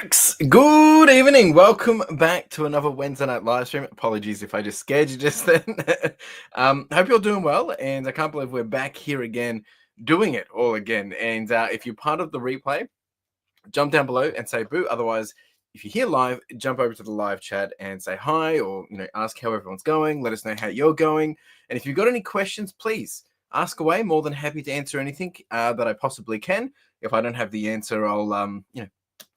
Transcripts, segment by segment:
Folks, good evening. Welcome back to another Wednesday night live stream. Apologies if I just scared you just then. Hope you're doing well, and I can't believe we're back here again, doing it all again. And if you're part of the replay, jump down below and say boo. Otherwise, if you're here live, jump over to the live chat and say hi, or ask how everyone's going. Let us know how you're going, and if you've got any questions, please ask away. More than happy to answer anything that I possibly can. If I don't have the answer, I'll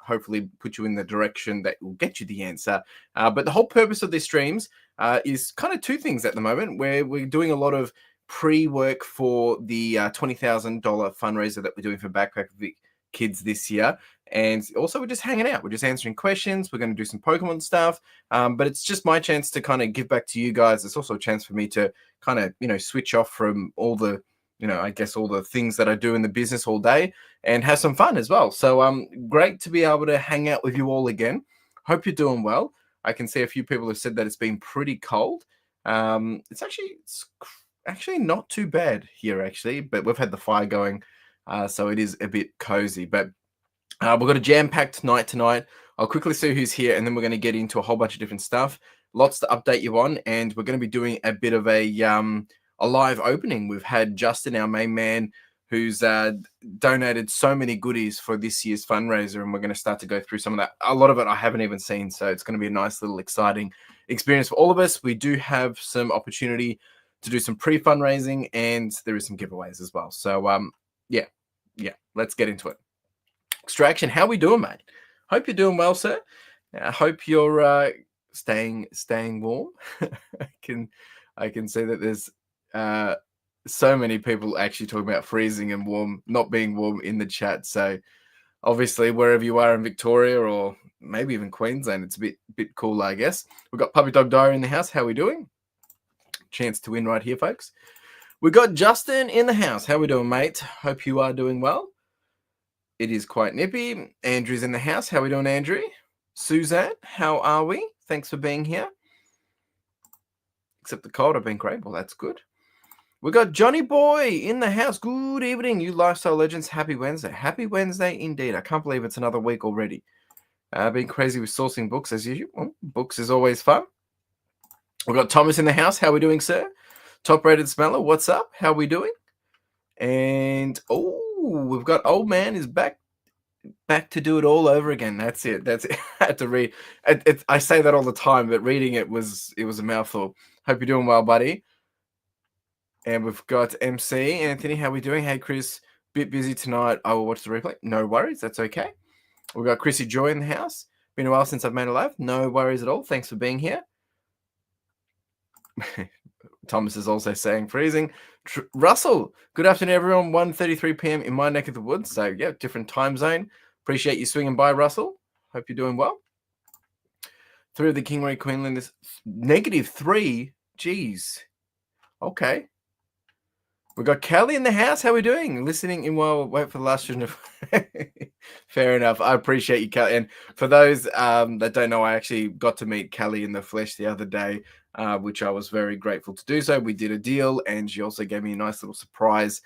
hopefully put you in the direction that will get you the answer. But the whole purpose of these streams is kind of two things at the moment, where we're doing a lot of pre-work for the $20,000 fundraiser that we're doing for Backpack Kids this year. And also we're just hanging out. We're just answering questions. We're going to do some Pokemon stuff. But it's just my chance to kind of give back to you guys. It's also a chance for me to kind of, switch off from all the, I guess all the things that I do in the business all day and have some fun as well. So great to be able to hang out with you all again. Hope you're doing well. I can see a few people have said that it's been pretty cold. It's actually not too bad here, actually, but we've had the fire going, so it is a bit cozy. But we've got a jam-packed night tonight. I'll quickly see who's here, and then we're going to get into a whole bunch of different stuff. Lots to update you on, and we're going to be doing a bit of a live opening. We've had Justin, our main man, who's donated so many goodies for this year's fundraiser, and we're going to start to go through some of that. A lot of it I haven't even seen, so it's going to be a nice little exciting experience for all of us. We do have some opportunity to do some pre-fundraising, and there is some giveaways as well. So yeah, let's get into it. Extraction, how we doing, mate? Hope you're doing well, sir. I hope you're staying warm. I can see that there's so many people actually talking about freezing and warm, not being warm in the chat. So obviously wherever you are in Victoria or maybe even Queensland, it's a bit cooler, I guess. We've got Puppy Dog Diary in the house. How we doing? Chance to win right here, folks. We've got Justin in the house. How we doing, mate? Hope you are doing well. It is quite nippy. Andrew's in the house. How we doing, Andrew? Suzanne, how are we? Thanks for being here. Except the cold, I've been great. Well, that's good. We got Johnny Boy in the house. Good evening, you lifestyle legends. Happy Wednesday. Happy Wednesday indeed. I can't believe it's another week already. Been crazy with sourcing books as usual. Well, books is always fun. We've got Thomas in the house. How we doing, sir? Top rated smeller. What's up? How we doing? And we've got old man is back to do it all over again. That's it. I had to read. I say that all the time, but reading it was a mouthful. Hope you're doing well, buddy. And we've got MC Anthony. How we doing? Hey, Chris. Bit busy tonight. I will watch the replay. No worries. That's okay. We've got Chrissy Joy in the house. Been a while since I've made a live. No worries at all. Thanks for being here. Thomas is also saying freezing. Russell, good afternoon, everyone. 1:33 p.m. in my neck of the woods. So, yeah, different time zone. Appreciate you swinging by, Russell. Hope you're doing well. 3 of the King Queenland is -3. Jeez. Okay. We've got Kelly in the house. How are we doing? Listening in while we wait for the last stream. Fair enough. I appreciate you, Kelly. And for those that don't know, I actually got to meet Kelly in the flesh the other day, which I was very grateful to do so. We did a deal, and she also gave me a nice little surprise,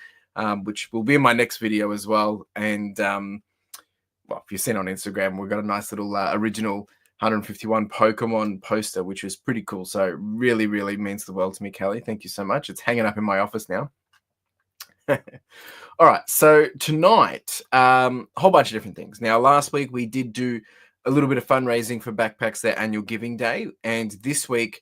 which will be in my next video as well. And, well, if you've seen on Instagram, we've got a nice little original 151 Pokemon poster, which is pretty cool. So really, really means the world to me, Kelly. Thank you so much. It's hanging up in my office now. All right, so tonight, whole bunch of different things. Now, last week we did do a little bit of fundraising for Backpacks, their annual giving day, and this week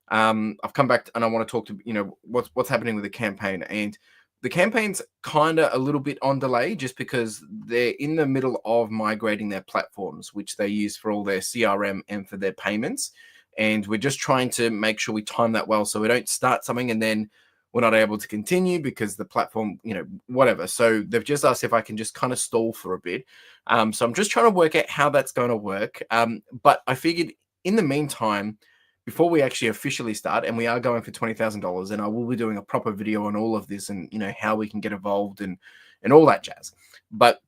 I've come back and I want to talk to what's happening with the campaign. And the campaign's kind of a little bit on delay just because they're in the middle of migrating their platforms, which they use for all their CRM and for their payments. And we're just trying to make sure we time that well so we don't start something and then we're not able to continue because the platform, whatever. So they've just asked if I can just kind of stall for a bit. So I'm just trying to work out how that's going to work. But I figured in the meantime, before we actually officially start, and we are going for $20,000, and I will be doing a proper video on all of this and, how we can get involved and all that jazz. But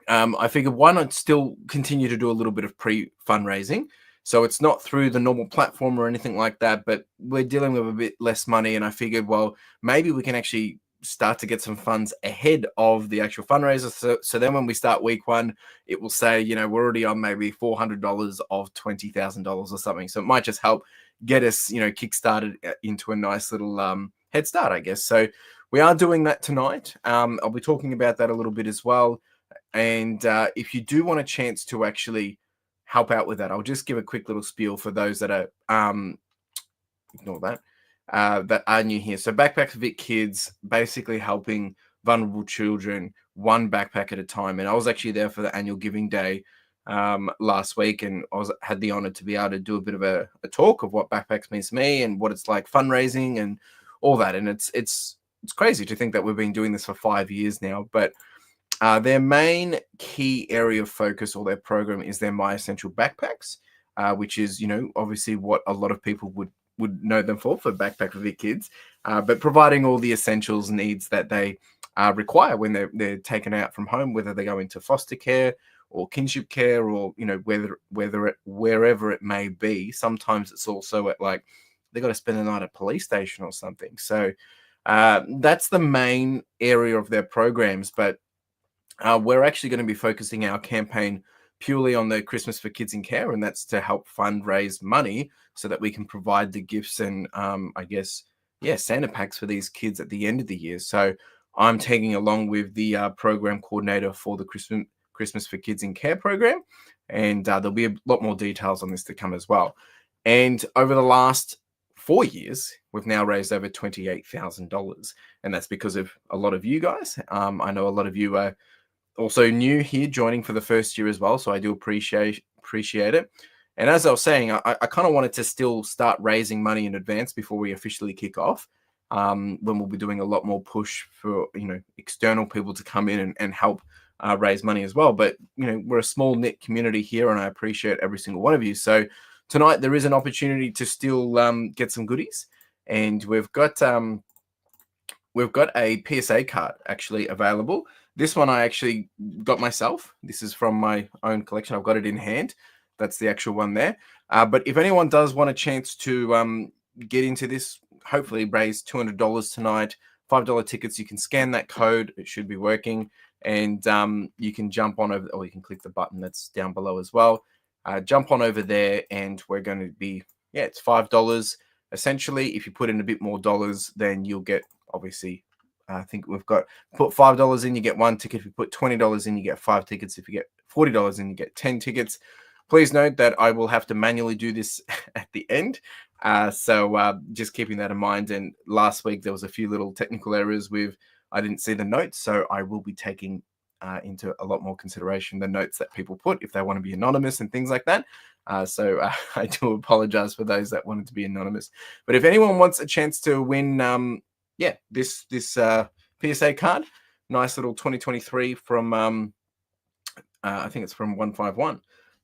I figured why not still continue to do a little bit of pre-fundraising. So it's not through the normal platform or anything like that, but we're dealing with a bit less money. And I figured, well, maybe we can actually start to get some funds ahead of the actual fundraiser. So then when we start week one, it will say, we're already on maybe $400 of $20,000 or something. So it might just help get us, kickstarted into a nice little head start, I guess. So we are doing that tonight. I'll be talking about that a little bit as well. And if you do want a chance to actually help out with that, I'll just give a quick little spiel for those that are ignore that are new here. So Backpack for Vic Kids, basically helping vulnerable children one backpack at a time. And I was actually there for the annual giving day last week, and had the honor to be able to do a bit of a talk of what backpacks means to me and what it's like fundraising and all that. And it's crazy to think that we've been doing this for 5 years now, but their main key area of focus, or their program, is their My Essential Backpacks, which is, obviously what a lot of people would know them for Backpack for Vic Kids, but providing all the essentials needs that they require when they're taken out from home, whether they go into foster care or kinship care, or wherever it may be. Sometimes it's also at, like, they got to spend the night at a police station or something. So that's the main area of their programs. But we're actually going to be focusing our campaign purely on the Christmas for Kids in Care, and that's to help fundraise money so that we can provide the gifts and Santa packs for these kids at the end of the year. So I'm tagging along with the program coordinator for the Christmas for Kids in Care program, and there'll be a lot more details on this to come as well. And over the last 4 years, we've now raised over $28,000, and that's because of a lot of you guys. I know a lot of you are also new here, joining for the first year as well, so I do appreciate it. And as I was saying, I kind of wanted to still start raising money in advance before we officially kick off, when we'll be doing a lot more push for external people to come in and help raise money as well. But we're a small knit community here, and I appreciate every single one of you. So tonight there is an opportunity to still get some goodies, and we've got a PSA card actually available. This one I actually got myself. This is from my own collection. I've got it in hand. That's the actual one there. But if anyone does want a chance to get into this, hopefully raise $200 tonight, $5 tickets, you can scan that code. It should be working. And you can jump on over, or you can click the button that's down below as well. Jump on over there, and we're going to be, it's $5. Essentially, if you put in a bit more dollars, then you'll get, obviously, I think we've got, put $5 in, you get 1 ticket. If you put $20 in, you get 5 tickets. If you get $40 in, you get 10 tickets. Please note that I will have to manually do this at the end. So just keeping that in mind. And last week, there was a few little technical errors I didn't see the notes. So I will be taking into a lot more consideration the notes that people put if they want to be anonymous and things like that. So I do apologize for those that wanted to be anonymous. But if anyone wants a chance to win, this PSA card, nice little 2023 from I think it's from 151.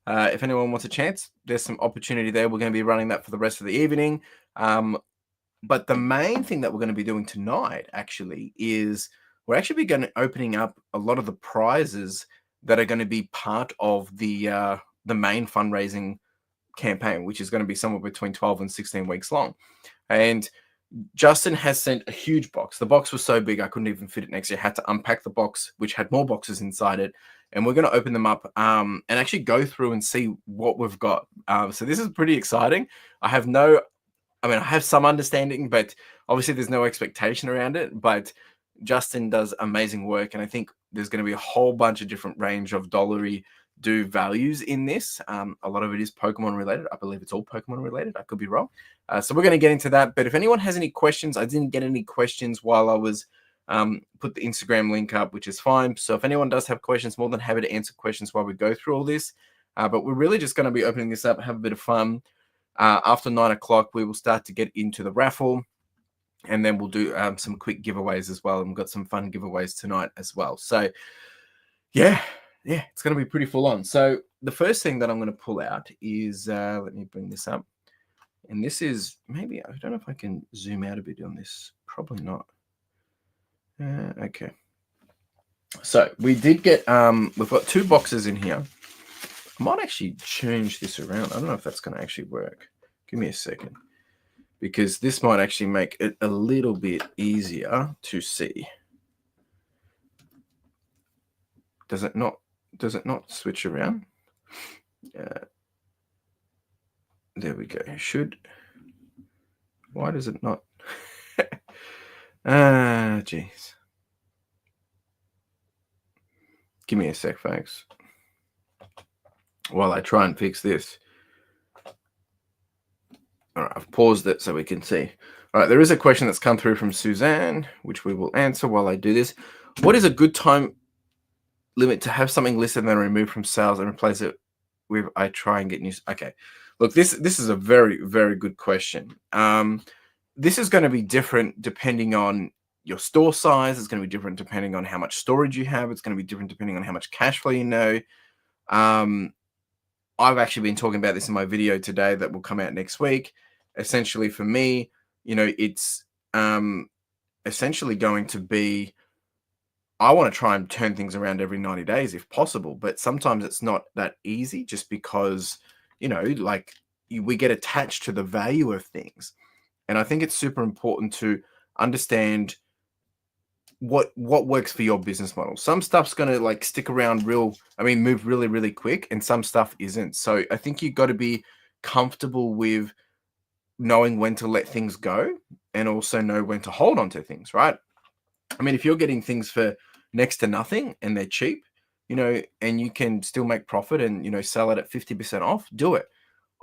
If anyone wants a chance, there's some opportunity there. We're going to be running that for the rest of the evening. But the main thing that we're going to be doing tonight actually is we're actually going to be opening up a lot of the prizes that are going to be part of the main fundraising campaign, which is going to be somewhere between 12 and 16 weeks long. And Justin has sent a huge box. The box was so big I couldn't even fit it next year. I had to unpack the box, which had more boxes inside it. And we're going to open them up and actually go through and see what we've got. So this is pretty exciting. I have some understanding, but obviously there's no expectation around it. But Justin does amazing work, and I think there's going to be a whole bunch of different range of dollary values in this. A lot of it is Pokemon related. I believe it's all Pokemon related. I could be wrong. So we're going to get into that. But if anyone has any questions, I didn't get any questions while I was put the Instagram link up, which is fine. So if anyone does have questions, more than happy to answer questions while we go through all this. But we're really just going to be opening this up, have a bit of fun. After 9 o'clock, we will start to get into the raffle. And then we'll do some quick giveaways as well. And we've got some fun giveaways tonight as well. So, yeah, it's going to be pretty full on. So the first thing that I'm going to pull out is, let me bring this up. And this is, maybe, I don't know if I can zoom out a bit on this. Probably not. Okay. So we did get, we've got 2 boxes in here. I might actually change this around. I don't know if that's going to actually work. Give me a second. because this might actually make it a little bit easier to see. Does it not switch around? There we go. Why does it not? Jeez. Give me a sec, folks, while I try and fix this. All right, I've paused it so we can see. All right, there is a question that's come through from Suzanne, which we will answer while I do this. What is a good time limit to have something listed and then removed from sales and replace it with I try and get new? Okay, look, this is a very, very good question. This is going to be different depending on your store size. It's going to be different depending on how much storage you have. It's going to be different depending on how much cash flow you know. I've actually been talking about this in my video today that will come out next week. Essentially, for me, it's essentially going to be, I want to try and turn things around every 90 days if possible, but sometimes it's not that easy just because, we get attached to the value of things. And I think it's super important to understand what works for your business model. Some stuff's going to stick around move really, really quick, and some stuff isn't. So I think you've got to be comfortable with knowing when to let things go and also know when to hold on to things, right? If you're getting things for next to nothing and they're cheap, and you can still make profit and, sell it at 50% off, do it.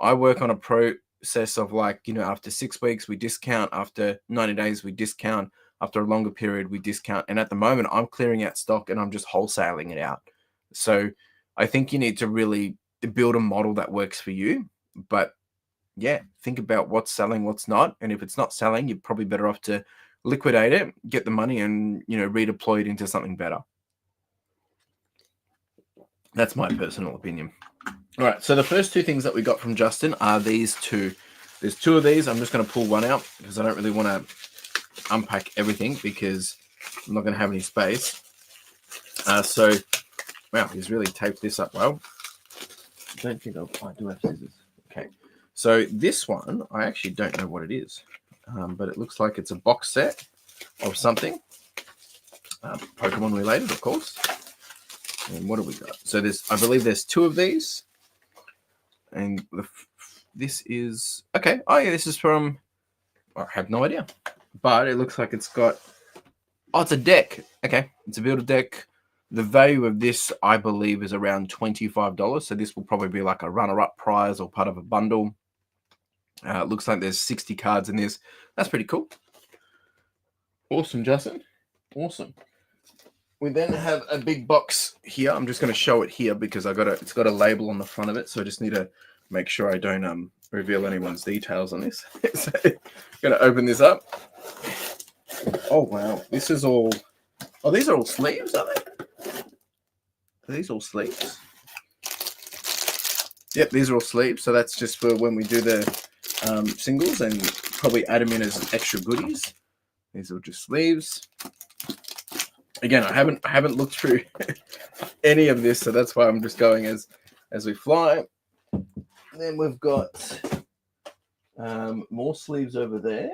I work on a process of after 6 weeks, we discount. After 90 days, we discount. After a longer period, we discount. And at the moment, I'm clearing out stock and I'm just wholesaling it out. So I think you need to really build a model that works for you. But yeah, think about what's selling, what's not. And if it's not selling, you're probably better off to liquidate it, get the money, and redeploy it into something better. That's my personal opinion. All right, so the first two things that we got from Justin are these two. There's two of these. I'm just going to pull one out because I don't really want to unpack everything because I'm not going to have any space. Wow, he's really taped this up well. I don't think I do have scissors. Okay, so this one, I actually don't know what it is, but it looks like it's a box set of something, Pokemon related, of course. And what do we got? So I believe there's two of these, and this is okay. Oh yeah, this is from. I have no idea, but it looks like it's got. Oh, it's a deck. Okay, it's a builder deck. The value of this, I believe, is around $25. So this will probably be like a runner-up prize or part of a bundle. It looks like there's 60 cards in this. That's pretty cool. Awesome, Justin. Awesome. We then have a big box here. I'm just going to show it here because it's got a label on the front of it. So I just need to make sure I don't reveal anyone's details on this. So I'm going to open this up. Oh, wow. This is all... Oh, these are all sleeves, are they? Are these all sleeves? Yep, these are all sleeves. So that's just for when we do the singles and probably add them in as extra goodies. These are just sleeves. Again, I haven't looked through any of this, so that's why I'm just going as we fly. Then we've got more sleeves over there.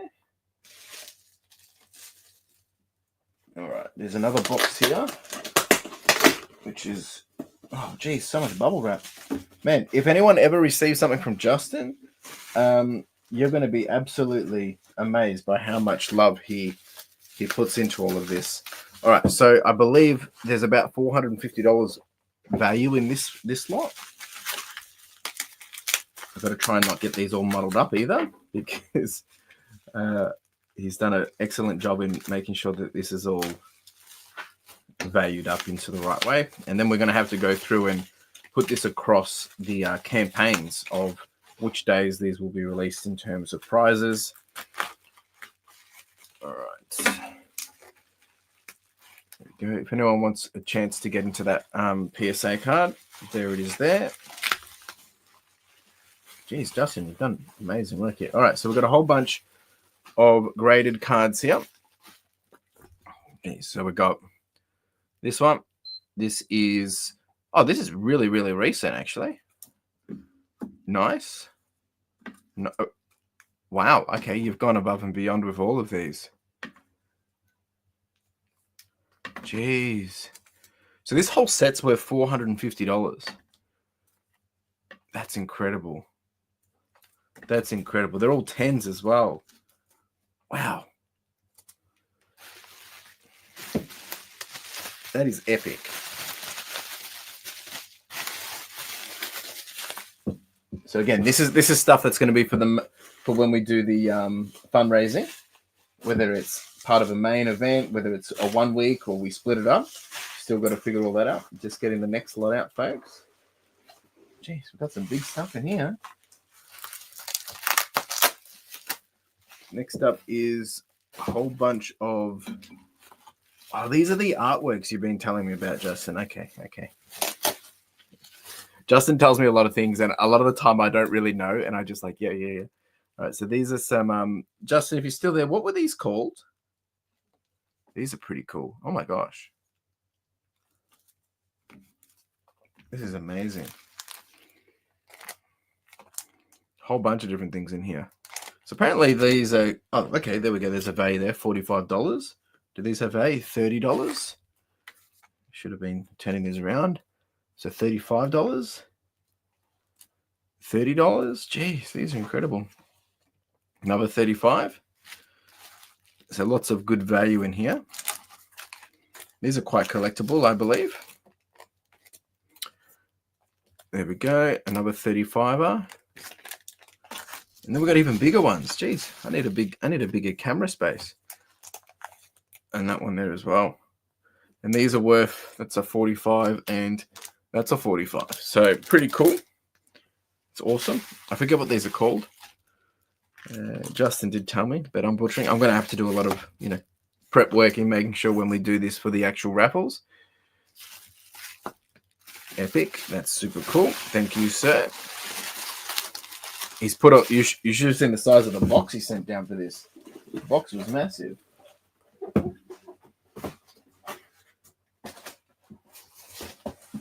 All right, there's another box here, which is, oh geez, so much bubble wrap. Man, if anyone ever receives something from Justin, you're going to be absolutely amazed by how much love he puts into all of this. All right, so I believe there's about $450 value in this lot. I've got to try and not get these all muddled up either because he's done an excellent job in making sure that this is all valued up into the right way. And then we're going to have to go through and put this across the campaigns of which days these will be released in terms of prizes. All right. There we go. If anyone wants a chance to get into that PSA card, there it is there. Geez, Justin, you've done amazing work here. All right, so we've got a whole bunch of graded cards here. Okay, so we've got this one. This is really, really recent, actually. Nice. No, Wow. Okay, you've gone above and beyond with all of these. Jeez. So this whole set's worth $450. That's incredible. That's incredible. They're all 10s as well. Wow. That is epic. So again, this is stuff that's going to be for when we do the fundraising, whether it's part of a main event, whether it's a 1 week or we split it up. Still got to figure all that out. Just getting the next lot out, folks. Jeez, we've got some big stuff in here. Next up is a whole bunch of... Oh, these are the artworks you've been telling me about, Justin. Okay. Justin tells me a lot of things, and a lot of the time I don't really know, and I just like, yeah. All right, so these are some... Justin, if you're still there, what were these called? These are pretty cool. Oh, my gosh. This is amazing. Whole bunch of different things in here. So apparently these are... Oh, okay, there we go. There's a value there, $45. Do these have a $30? Should have been turning these around. So $35, $30. Jeez, these are incredible. Another 35. So lots of good value in here. These are quite collectible, I believe. There we go. Another 35er. And then we've got even bigger ones. Jeez, I need a bigger camera space. And that one there as well. And these are worth, that's a 45 and that's a 45. So pretty cool. It's awesome. I forget what these are called. Justin did tell me, but I'm butchering. I'm going to have to do a lot of, prep work in making sure when we do this for the actual raffles. Epic. That's super cool. Thank you, sir. He's put up, you should have seen the size of the box he sent down for this. The box was massive.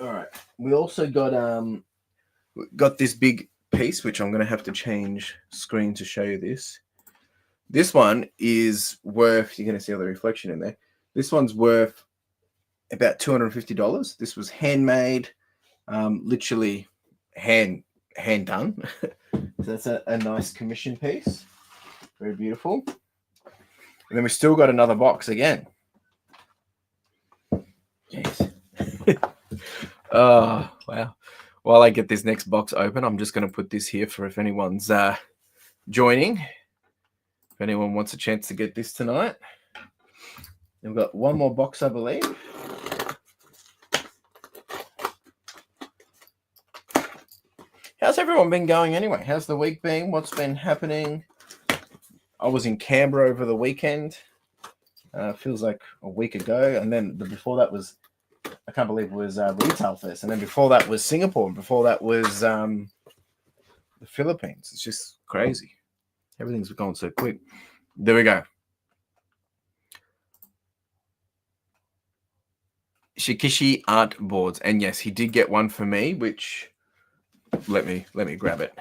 All right. We also got this big piece, which I'm going to have to change screen to show you this. This one is worth, you're going to see all the reflection in there. This one's worth about $250. This was handmade, literally hand done. So that's a nice commission piece. Very beautiful. And then we still got another box again. Jeez. Oh, wow. While I get this next box open, I'm just going to put this here for if anyone's joining. If anyone wants a chance to get this tonight. We've got one more box, I believe. How's everyone been going anyway? How's the week been? What's been happening? I was in Canberra over the weekend. Feels like a week ago. And then before that was, I can't believe it was Retail Fest. And then before that was Singapore. And before that was the Philippines. It's just crazy. Everything's going so quick. There we go. Shikishi art boards. And yes, he did get one for me, which let me grab it.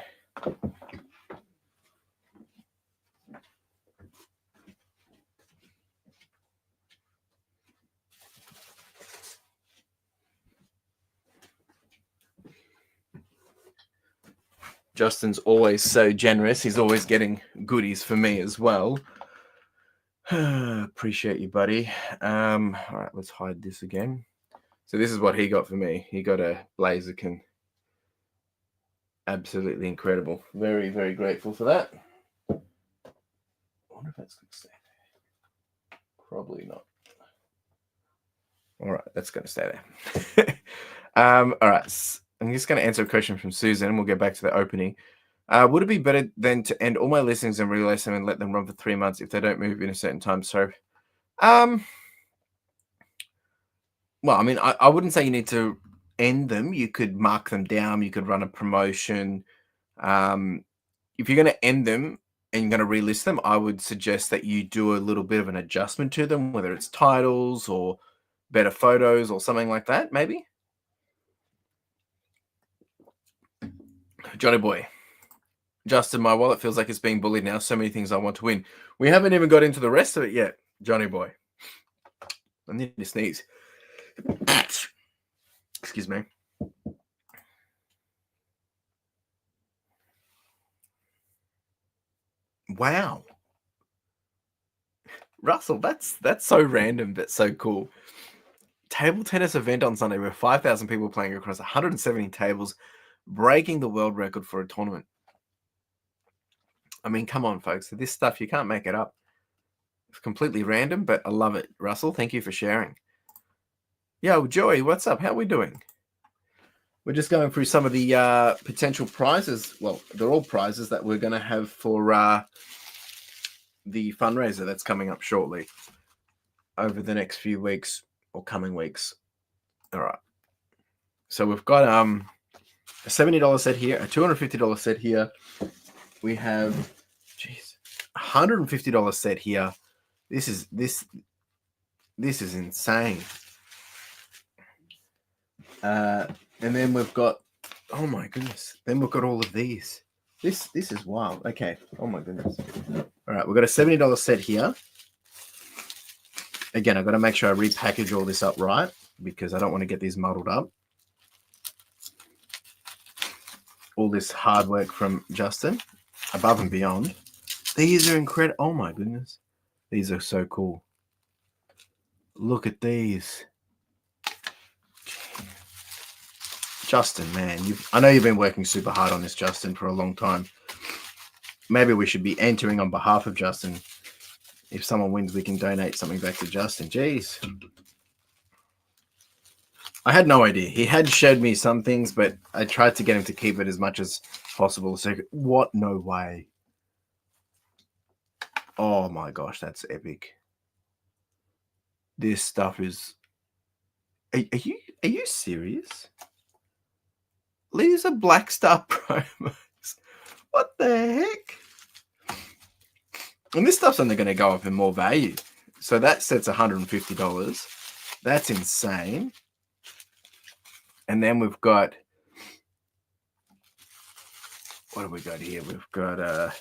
Justin's always so generous. He's always getting goodies for me as well. Appreciate you, buddy. All right, let's hide this again. So this is what he got for me. He got a Blaziken. Absolutely incredible. Very, very grateful for that. I wonder if that's going to stay there. Probably not. All right, that's going to stay there. All right. I'm just going to answer a question from Susan, and we'll get back to the opening. Would it be better than to end all my listings and release them and let them run for 3 months if they don't move in a certain time? So, well, I mean, I wouldn't say you need to end them. You could mark them down. You could run a promotion. If you're going to end them and you're going to relist them, I would suggest that you do a little bit of an adjustment to them, whether it's titles or better photos or something like that, maybe. Johnny boy, Justin, my wallet feels like it's being bullied now. So many things I want to win. We haven't even got into the rest of it yet, Johnny boy. I need to sneeze. Excuse me. Wow. Russell, that's so random, but so cool. Table tennis event on Sunday with 5,000 people playing across 170 tables, breaking the world record for a tournament. I mean, come on, folks. This stuff, you can't make it up. It's completely random, but I love it. Russell, thank you for sharing. Yo, Joey, what's up? How are we doing? We're just going through some of the potential prizes. Well, they're all prizes that we're going to have for the fundraiser that's coming up shortly over the next few weeks or coming weeks. All right. So we've got a $70 set here, a $250 set here. We have, a $150 set here. This is insane. And then we've got, oh my goodness. Then we've got all of these. This is wild. Okay. Oh my goodness. All right, we've got a $70 set here. Again, I've got to make sure I repackage all this up right because I don't want to get these muddled up. All this hard work from Justin, above and beyond. These are incredible. Oh my goodness. These are so cool. Look at these. Justin, man, I know you've been working super hard on this, Justin, for a long time. Maybe we should be entering on behalf of Justin. If someone wins, we can donate something back to Justin. Jeez. I had no idea. He had showed me some things, but I tried to get him to keep it as much as possible. So what? No way. Oh my gosh, that's epic. This stuff is... Are you serious? These are Black Star promos. What the heck? And this stuff's only going to go up in more value. So that set's $150. That's insane. And then we've got... What have we got here? We've got...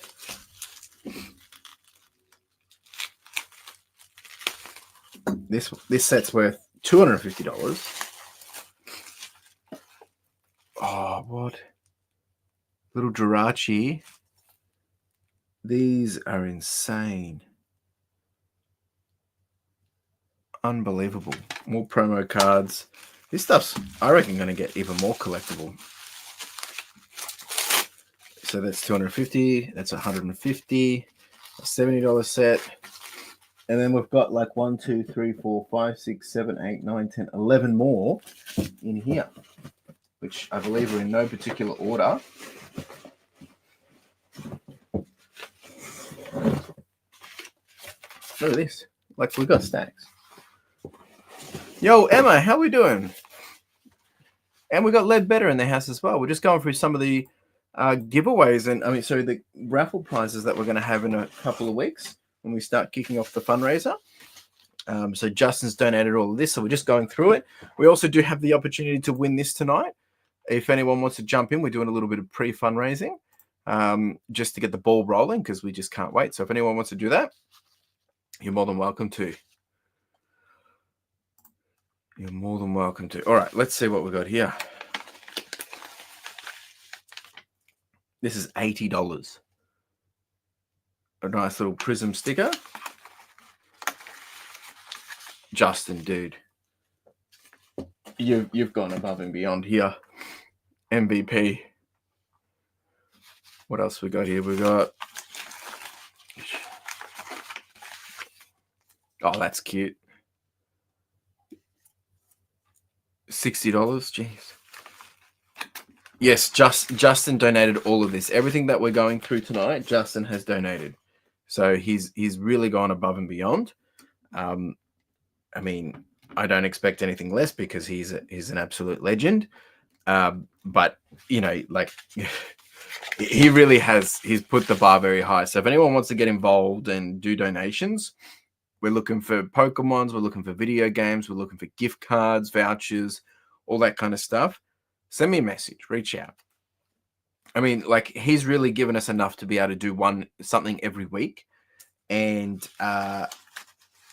This set's worth $250. Oh, what? Little Jirachi. These are insane. Unbelievable. More promo cards. This stuff's, I reckon, going to get even more collectible. So that's $250. That's $150. A $70 set. And then we've got like 1, 2, 3, 4, 5, 6, 7, 8, 9, 10, 11 more in here, which I believe are in no particular order. Look at this. Like, we've got stacks. Yo, Emma, how we doing? And we got Ledbetter in the house as well. We're just going through some of the giveaways and, the raffle prizes that we're going to have in a couple of weeks when we start kicking off the fundraiser. So Justin's donated all of this, so we're just going through it. We also do have the opportunity to win this tonight. If anyone wants to jump in, we're doing a little bit of pre-fundraising just to get the ball rolling because we just can't wait. So if anyone wants to do that, you're more than welcome to. You're more than welcome to. All right, let's see what we got here. This is $80. A nice little Prism sticker. Justin, dude. You've gone above and beyond here. MVP. What else we got here? We got... Oh, that's cute. $60. Jeez. Yes, Justin donated all of this. Everything that we're going through tonight, Justin has donated. So he's really gone above and beyond. I mean, I don't expect anything less because he's an absolute legend. But like he really has. He's put the bar very high. So if anyone wants to get involved and do donations, we're looking for Pokemons. We're looking for video games. We're looking for gift cards, vouchers, all that kind of stuff. Send me a message. Reach out. I mean, like, he's really given us enough to be able to do something every week. And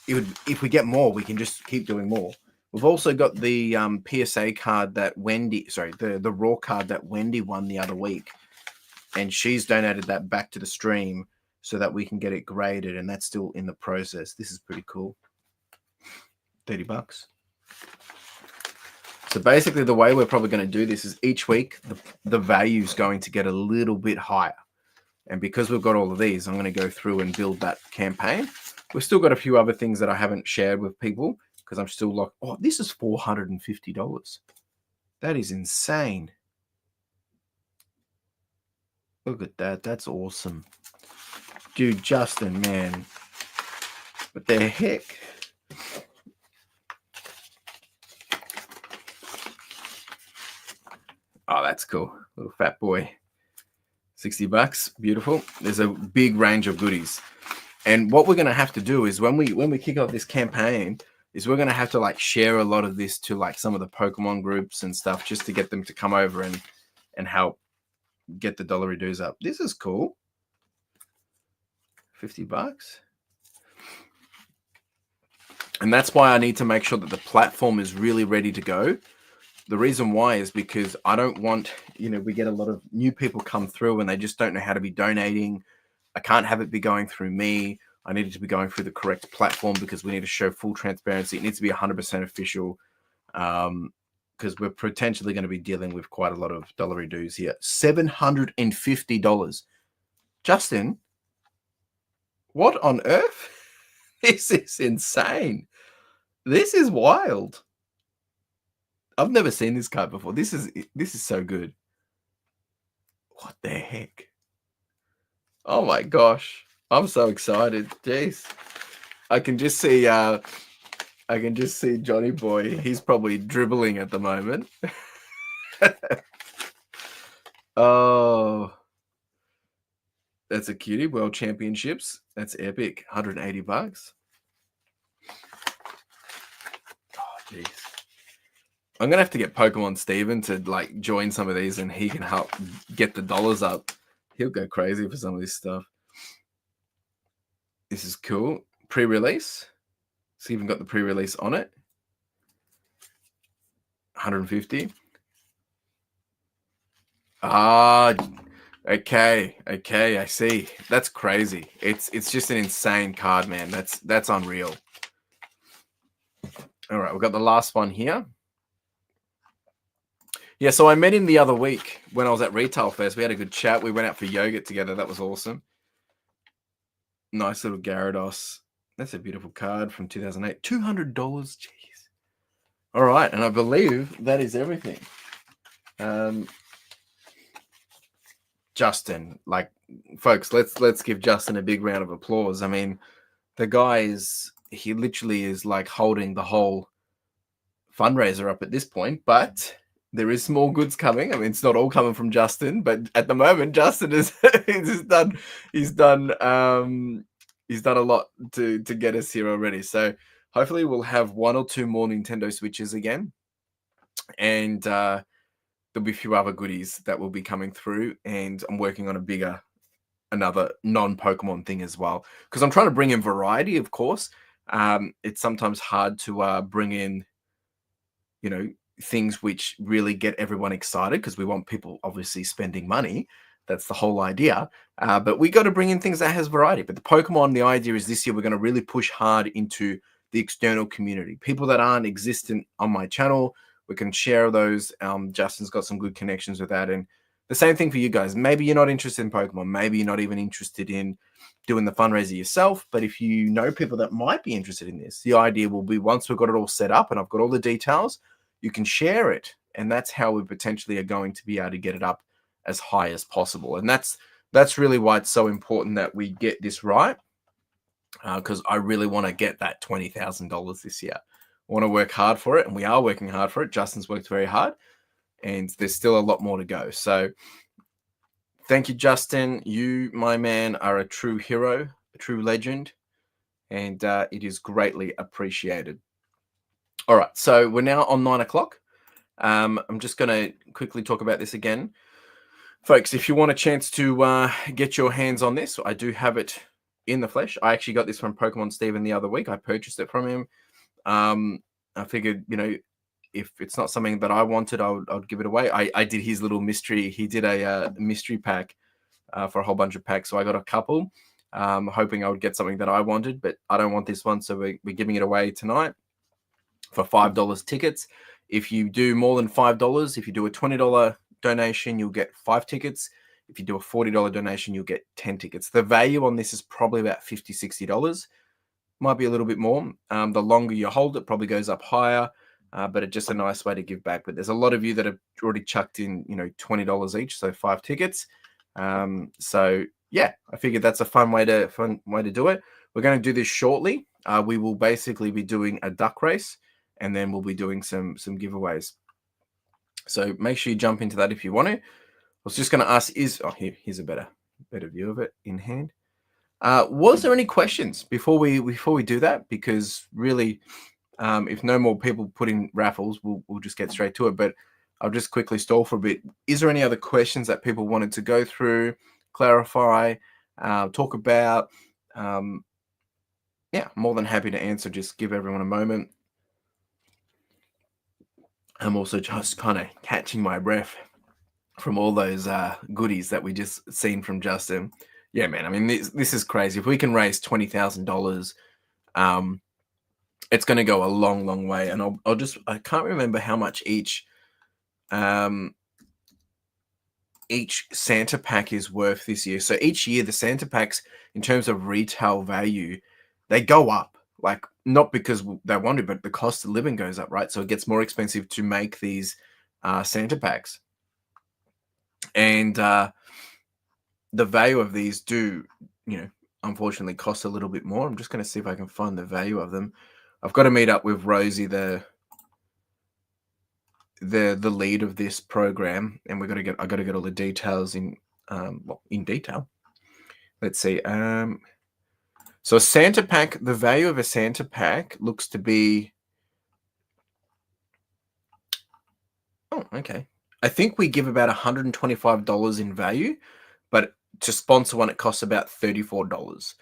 if we get more, we can just keep doing more. We've also got the PSA card that the raw card that Wendy won the other week. And she's donated that back to the stream so that we can get it graded. And that's still in the process. This is pretty cool. $30. So basically the way we're probably going to do this is each week, the value is going to get a little bit higher. And because we've got all of these, I'm going to go through and build that campaign. We've still got a few other things that I haven't shared with people because I'm still locked. Oh, this is $450. That is insane. Look at that. That's awesome. Dude, Justin, man. What the heck? Oh, that's cool. Little fat boy. $60. Beautiful. There's a big range of goodies. And what we're going to have to do is when we kick off this campaign is we're going to have to like share a lot of this to like some of the Pokemon groups and stuff just to get them to come over and help get the dollary dues up. This is cool. $50. And that's why I need to make sure that the platform is really ready to go. The reason why is because I don't want, we get a lot of new people come through and they just don't know how to be donating. I can't have it be going through me. I need it to be going through the correct platform because we need to show full transparency. It needs to be 100% official because we're potentially going to be dealing with quite a lot of dollary dues here. $750. Justin, what on earth? This is insane. This is wild. I've never seen this card before. This is so good. What the heck? Oh my gosh. I'm so excited. Jeez. I can just see Johnny Boy. He's probably dribbling at the moment. Oh. That's a cutie. World Championships. That's epic. $180. Oh, jeez. I'm gonna have to get Pokemon Steven to like join some of these and he can help get the dollars up. He'll go crazy for some of this stuff. This is cool. Pre-release. It's even got the pre-release on it. 150. Okay, I see. That's crazy. It's just an insane card, man. That's unreal. All right, we've got the last one here. Yeah, so I met him the other week when I was at Retail Fest. We had a good chat. We went out for yogurt together. That was awesome. Nice little Gyarados. That's a beautiful card from 2008. $200. Jeez. All right, and I believe that is everything. Justin, like, folks, let's give Justin a big round of applause. I mean, the guy he literally is like holding the whole fundraiser up at this point, but there is small goods coming. I mean, it's not all coming from Justin, but at the moment, Justin is he's done a lot to get us here already. So hopefully we'll have one or two more Nintendo Switches again, and there'll be a few other goodies that will be coming through. And I'm working on another non-Pokemon thing as well because I'm trying to bring in variety. Of course, it's sometimes hard to bring in, things which really get everyone excited because we want people obviously spending money. That's the whole idea. But we got to bring in things that has variety. But the Pokemon, the idea is this year we're going to really push hard into the external community. People that aren't existent on my channel, we can share those. Justin's got some good connections with that. And the same thing for you guys. Maybe you're not interested in Pokemon. Maybe you're not even interested in doing the fundraiser yourself. But if you know people that might be interested in this, the idea will be once we've got it all set up and I've got all the details, you can share it. And that's how we potentially are going to be able to get it up as high as possible. And that's really why it's so important that we get this right, because I really want to get that $20,000 this year. I want to work hard for it, and we are working hard for it. Justin's worked very hard, and there's still a lot more to go. So thank you, Justin. You, my man, are a true hero, a true legend, and it is greatly appreciated. All right, so we're now on 9 o'clock. I'm just going to quickly talk about this again. Folks, if you want a chance to get your hands on this, I do have it in the flesh. I actually got this from Pokemon Steven the other week. I purchased it from him. Um, I figured, if it's not something that I wanted, I would give it away. I did his little mystery. He did a mystery pack for a whole bunch of packs. So I got a couple, hoping I would get something that I wanted, but I don't want this one. So we're giving it away tonight for $5 tickets. If you do more than $5, if you do a $20 donation, you'll get 5 tickets. If you do a $40 donation, you'll get 10 tickets. The value on this is probably about $50, $60. Might be a little bit more. The longer you hold it, probably goes up higher. But it's just a nice way to give back. But there's a lot of you that have already chucked in, $20 each, so 5 tickets. So yeah, I figured that's a fun way to do it. We're going to do this shortly. We will basically be doing a duck race, and then we'll be doing some giveaways. So make sure you jump into that if you want to. I was just going to ask: here's a better view of it in hand. Was there any questions before we do that? Because really, if no more people put in raffles, we'll just get straight to it. But I'll just quickly stall for a bit. Is there any other questions that people wanted to go through, clarify, talk about? Yeah, more than happy to answer. Just give everyone a moment. I'm also just kind of catching my breath from all those goodies that we just seen from Justin. Yeah, man. I mean, this is crazy. If we can raise $20,000, it's going to go a long, long way. And I can't remember how much each Santa pack is worth this year. So each year, the Santa packs, in terms of retail value, they go up. Like, not because they want to, but the cost of living goes up, right? So it gets more expensive to make these Santa packs. And the value of these do, unfortunately cost a little bit more. I'm just going to see if I can find the value of them. I've got to meet up with Rosie, the lead of this program, and I got to get all the details in detail. Let's see. So a Santa pack, the value of a Santa pack looks to be, okay. I think we give about $125 in value, but to sponsor one, it costs about $34.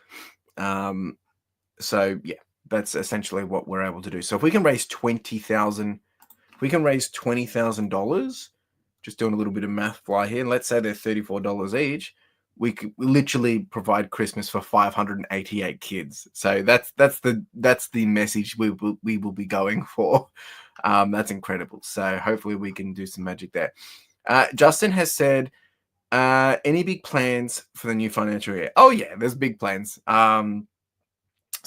So yeah, that's essentially what we're able to do. So if we can raise $20,000, just doing a little bit of math fly here, and let's say they're $34 each, we could literally provide Christmas for 588 kids. So that's the message we will be going for. That's incredible. So hopefully we can do some magic there. Justin has said, any big plans for the new financial year? Oh yeah, there's big plans. So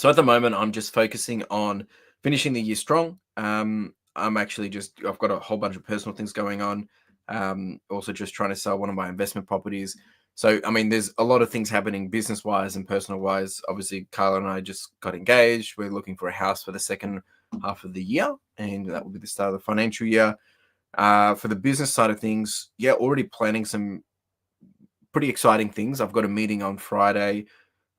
at the moment, I'm just focusing on finishing the year strong. I've got a whole bunch of personal things going on. Also just trying to sell one of my investment properties. So, I mean, there's a lot of things happening business-wise and personal-wise. Obviously, Carla and I just got engaged. We're looking for a house for the second half of the year, and that will be the start of the financial year. For the business side of things, yeah, already planning some pretty exciting things. I've got a meeting on Friday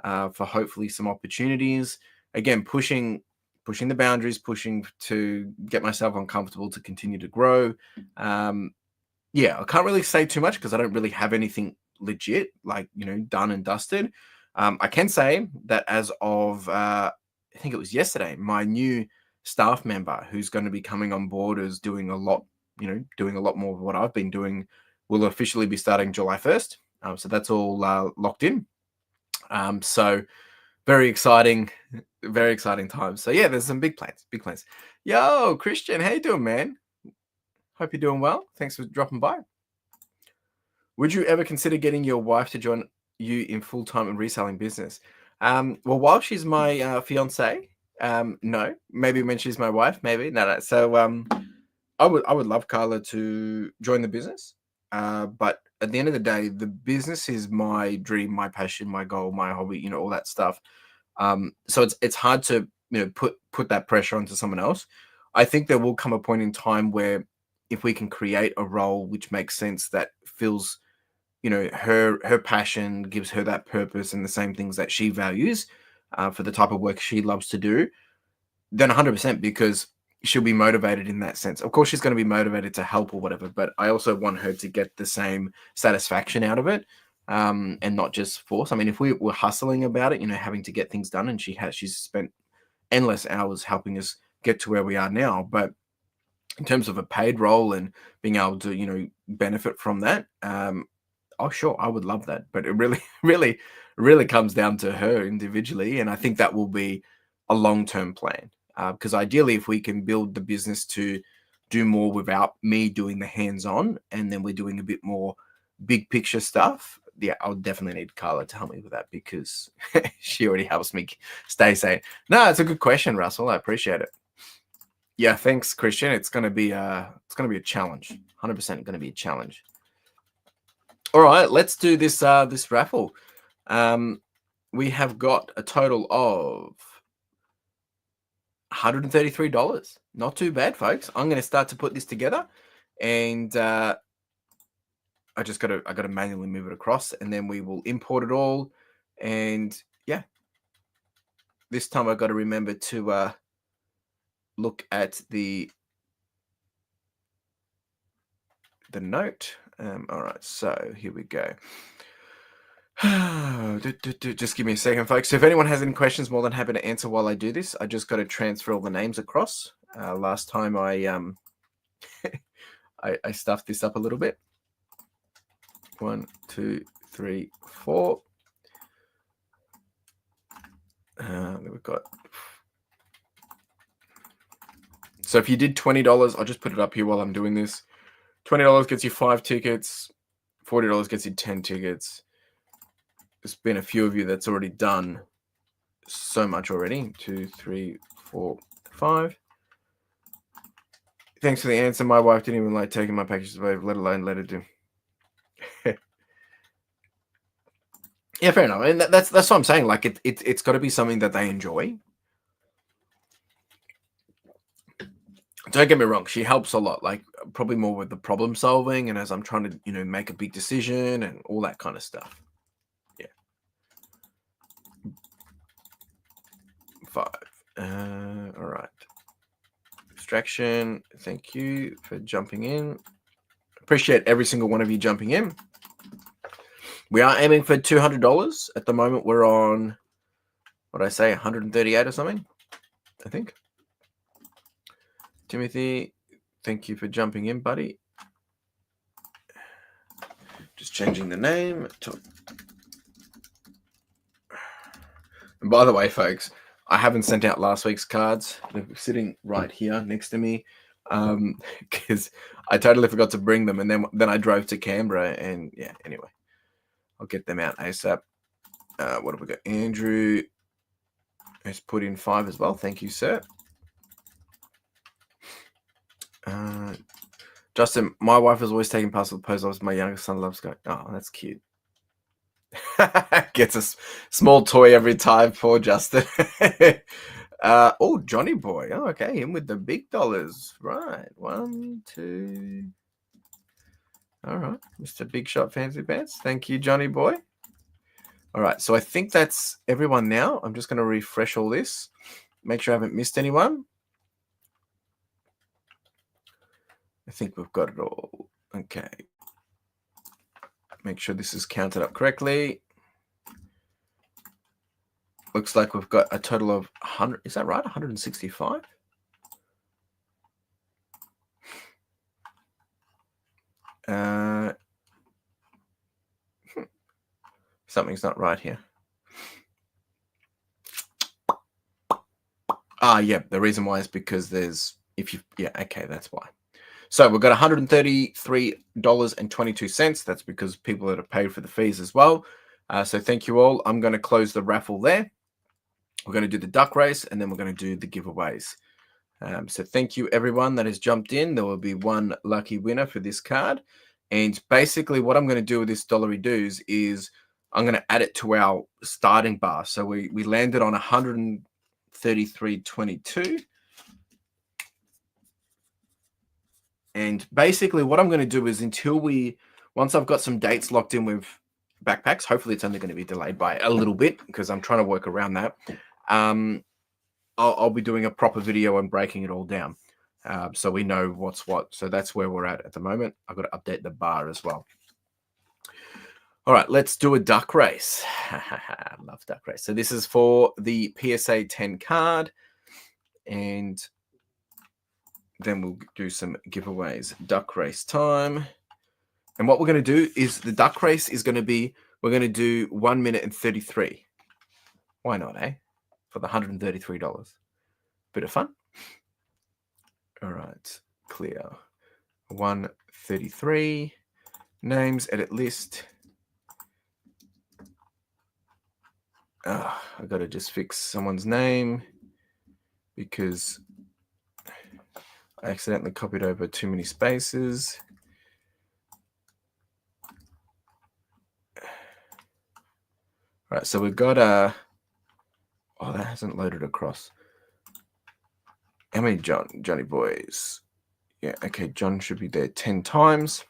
for hopefully some opportunities. Again, pushing the boundaries, pushing to get myself uncomfortable to continue to grow. Yeah, I can't really say too much because I don't really have anything legit, like, done and dusted. I can say that as of, I think it was yesterday, my new staff member who's going to be coming on board is doing a lot more of what I've been doing, will officially be starting July 1st. So that's all locked in. So very exciting times. So yeah, there's some big plans. Yo, Christian, how you doing, man? Hope you're doing well. Thanks for dropping by. Would you ever consider getting your wife to join you in full-time and reselling business? Well, while she's my fiance, no. Maybe when she's my wife, maybe. No. So I would love Carla to join the business. But at the end of the day, the business is my dream, my passion, my goal, my hobby, all that stuff. So it's hard to, put that pressure onto someone else. I think there will come a point in time where if we can create a role which makes sense, that fills, her passion, gives her that purpose and the same things that she values for the type of work she loves to do, then 100%, because she'll be motivated in that sense. Of course, she's going to be motivated to help or whatever, but I also want her to get the same satisfaction out of it, and not just force. I mean, if we were hustling about it, having to get things done, and she's spent endless hours helping us get to where we are now. But in terms of a paid role and being able to, benefit from that, oh, sure, I would love that. But it really, really, really comes down to her individually. And I think that will be a long-term plan. Because ideally, if we can build the business to do more without me doing the hands-on, and then we're doing a bit more big picture stuff, yeah, I'll definitely need Carla to help me with that, because she already helps me stay sane. No, it's a good question, Russell. I appreciate it. Yeah, thanks, Christian. It's gonna be a challenge. 100% going to be a challenge. All right, let's do this this raffle. We have got a total of $133. Not too bad, folks. I'm going to start to put this together, and I got to manually move it across, and then we will import it all. And yeah, this time I've got to remember to look at the note. All right, so here we go. Just give me a second, folks. So if anyone has any questions, more than happy to answer while I do this. I just got to transfer all the names across. Last time I I stuffed this up a little bit. 1, 2, 3, 4. We've got. So if you did $20, I'll just put it up here while I'm doing this. $20 gets you 5 tickets. $40 gets you 10 tickets. There's been a few of you that's already done so much already. 2, 3, 4, 5. Thanks for the answer. My wife didn't even like taking my packages away, let alone let her do. Yeah, fair enough. And that's what I'm saying. Like it's got to be something that they enjoy. Don't get me wrong, she helps a lot, like probably more with the problem solving, and as I'm trying to, make a big decision and all that kind of stuff. Yeah. 5. All right. Abstraction. Thank you for jumping in. Appreciate every single one of you jumping in. We are aiming for $200. At the moment, we're on, what did I say, 138 or something, I think. Timothy, thank you for jumping in, buddy. Just changing the name. And by the way, folks, I haven't sent out last week's cards. They're sitting right here next to me, because I totally forgot to bring them, and then I drove to Canberra, and yeah, anyway, I'll get them out ASAP. What have we got? Andrew has put in 5 as well. Thank you, sir. Justin, my wife is always taking parcel post office. My youngest son loves going. Oh, that's cute. Gets a small toy every time. Poor Justin. Oh, Johnny boy. Oh, okay, him with the big dollars. Right. 1, 2. All right, Mr. Big Shot Fancy Pants. Thank you, Johnny boy. All right, so I think that's everyone now. I'm just going to refresh all this. Make sure I haven't missed anyone. I think we've got it all. Okay. Make sure this is counted up correctly. Looks like we've got a total of 100. Is that right? 165? Something's not right here. Yeah, the reason why is because okay, that's why. So we've got $133.22. That's because people that have paid for the fees as well. So thank you all. I'm going to close the raffle there. We're going to do the duck race, and then we're going to do the giveaways. So thank you, everyone that has jumped in. There will be one lucky winner for this card. And basically what I'm going to do with this Dollary Doos is I'm going to add it to our starting bar. So we landed on 133.22. And basically what I'm going to do is once I've got some dates locked in with backpacks, hopefully it's only going to be delayed by a little bit because I'm trying to work around that. I'll be doing a proper video and breaking it all down. so we know what's what. So that's where we're at the moment. I've got to update the bar as well. All right, let's do a duck race. Love duck race. So this is for the PSA 10 card, and then we'll do some giveaways. Duck race time. And what we're going to do is the duck race is going to be, we're going to do 1 minute and 33. Why not, eh? For the $133. Bit of fun. All right, clear. 133. Names, edit list. I got to just fix someone's name because I accidentally copied over too many spaces. All right, so we've got oh, that hasn't loaded across. How many Johnny boys? Yeah, okay, John should be there 10 times.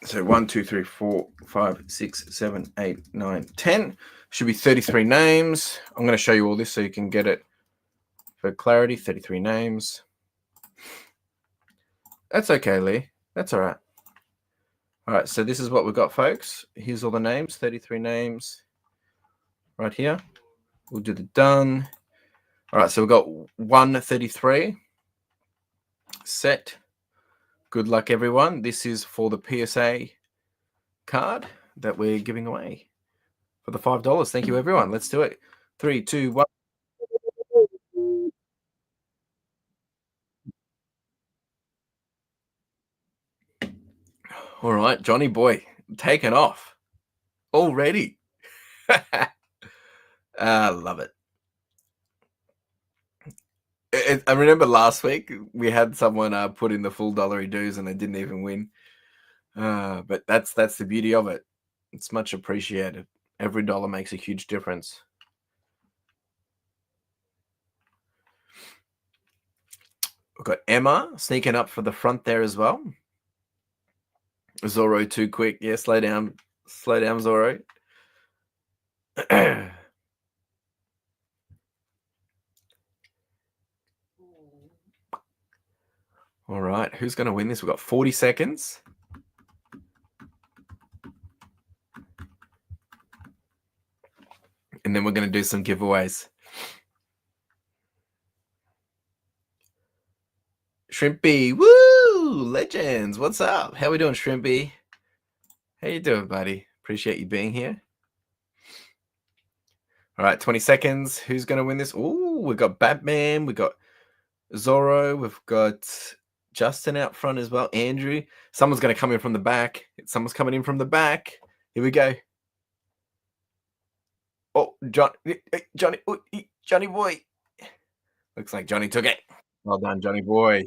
So 1, 2, 3, 4, 5, 6, 7, 8, 9, 10. Should be 33 names. I'm going to show you all this so you can get it for clarity. 33 names. That's okay, Lee. That's all right. All right, so this is what we've got, folks. Here's all the names, 33 names right here. We'll do the done. All right, so we've got 133 set. Good luck, everyone. This is for the PSA card that we're giving away for the $5. Thank you, everyone. Let's do it. 3, 2, 1. All right, Johnny boy, taken off already. I love it. I remember last week we had someone put in the full dollary dues and they didn't even win. But that's the beauty of it. It's much appreciated. Every dollar makes a huge difference. We've got Emma sneaking up for the front there as well. Zorro too quick. Yeah, slow down. Slow down, Zorro. All right, who's going to win this? We've got 40 seconds. And then we're going to do some giveaways. Shrimpy, woo! Legends, what's up? How we doing, Shrimpy? How you doing, buddy? Appreciate you being here. All right, 20 seconds. Who's going to win this? Oh, we've got Batman. We've got Zorro. We've got Justin out front as well. Andrew. Someone's going to come in from the back. Someone's coming in from the back. Here we go. Oh, Johnny boy. Looks like Johnny took it. Well done, Johnny boy.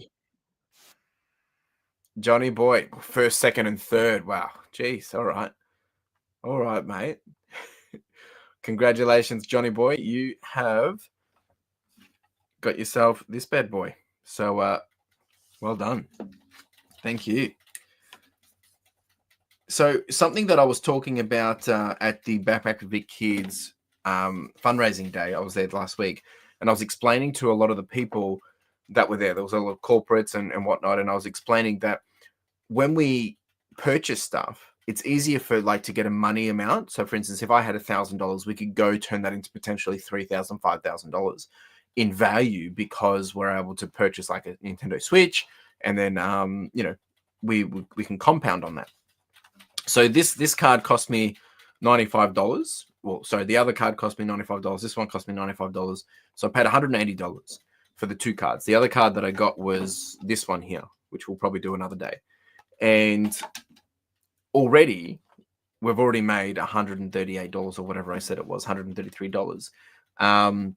Johnny boy. First, second, and third. Wow. Jeez. All right. All right, mate. Congratulations, Johnny boy. You have got yourself this bad boy. So, well done. Thank you. So, something that I was talking about at the Backpack with Big Kids fundraising day, I was there last week, and I was explaining to a lot of the people that were there. There was a lot of corporates and whatnot, and I was explaining that when we purchase stuff, it's easier for to get a money amount. So, for instance, if I had $1,000, we could go turn that into potentially $3,000, $5,000 in value because we're able to purchase like a Nintendo Switch, and then we can compound on that. So this card cost me $95. Well, sorry, the other card cost me $95. This one cost me $95. So I paid $180 for the two cards. The other card that I got was this one here, which we'll probably do another day. And we've already made $138 or whatever I said it was, $133.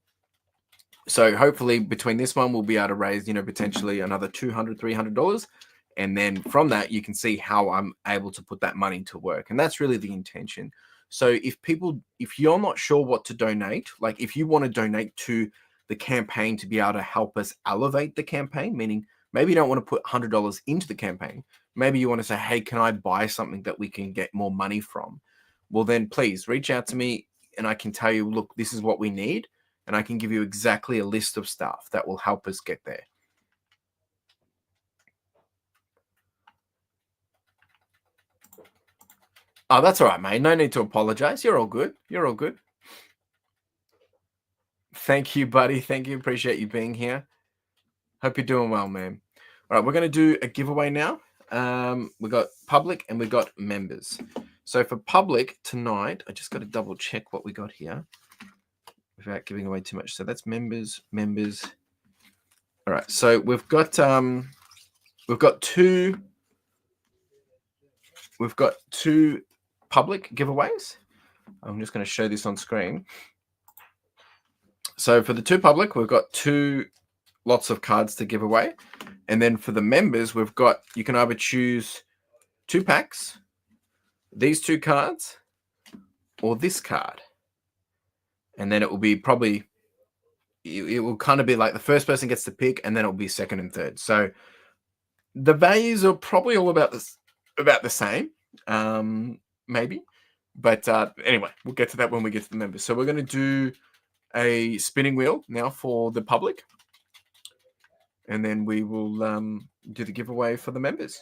So hopefully between this one, we'll be able to raise, potentially another $200, $300. And then from that, you can see how I'm able to put that money to work. And that's really the intention. So if you're not sure what to donate, like if you want to donate to the campaign to be able to help us elevate the campaign, meaning maybe you don't want to put $100 into the campaign. Maybe you want to say, hey, can I buy something that we can get more money from? Well, then please reach out to me and I can tell you, look, this is what we need. and I can give you exactly a list of stuff that will help us get there. Oh, that's all right, mate. No need to apologize. You're all good. You're all good. Thank you, buddy. Thank you. Appreciate you being here. Hope you're doing well, man. All right, we're going to do a giveaway now. We got public and we got members. So for public tonight, I just got to double check what we got here without giving away too much. So that's members. All right, so we've got two public giveaways. I'm just going to show this on screen. So for the two public, we've got two lots of cards to give away. And then for the members, we've got, you can either choose 2 packs, these 2 cards, or this card. And then it will be probably, it will kind of be like the first person gets to pick, and then it'll be second and third. So the values are probably all about the same, maybe. But anyway, we'll get to that when we get to the members. So we're going to do a spinning wheel now for the public. And then we will do the giveaway for the members.